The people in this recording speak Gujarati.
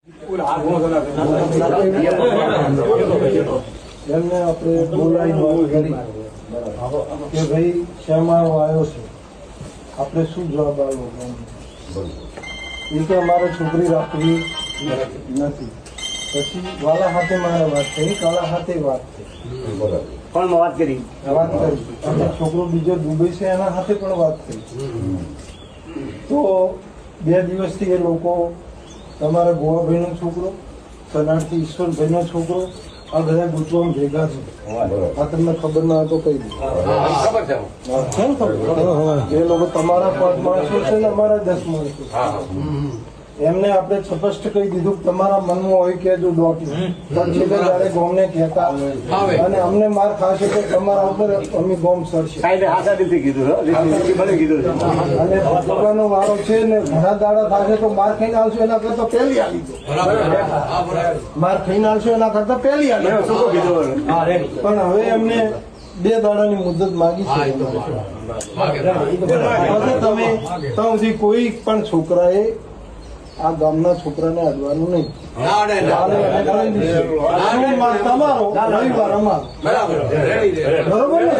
એમને આપણે બોલાવી વાત કરી કે ભાઈ શ્યામાળો આવ્યો છે, આપણે શું જવાબ આવ્યો? એ કે અમારે છોકરી રાખવી નથી. પછી વાલા હાથે મારે વાત થઈ, કાલા હાથે વાત થઈ, પણ વાત કરી અને છોકરો બીજો દુબઈ છે એના હાથે પણ વાત થઈ. તો 2 દિવસથી એ લોકો તમારા ગોવાભાઈ નો છોકરો, સનારથી ઈશ્વરભાઈ નો છોકરો, આ બધા ગૂંચવામાં ભેગા છે. આ તમને ખબર ના તો કઈ કેમ ખબર? એ લોકો તમારા 5 માણસો છે ને અમારા 10 માણસો. એમને આપણે સ્પષ્ટ કહી દીધું કે તમારા મનમાં હોય કે જો ડોકી પણ છે કે જયારે ગોમને કહેતા અને અમને માર ખાશે તો તમારા ઉપર અમે ગોમ સરશે. અને ભગવાનનો વારો છે ને ઘણા દાડા થશે તો માર ખાઈને આવશો એના કરતા પહેલી આવી દો. માર ખાઈને આવશો એના કરતા પહેલી આવી દો. પણ હવે એમને 2 દાડાની મુદત માગી છે. તમે સુધી કોઈ પણ છોકરાએ આ ગામના છોકરાને અડવાનું નહીં. તમારો રવિવાર અમારો બરોબર ને?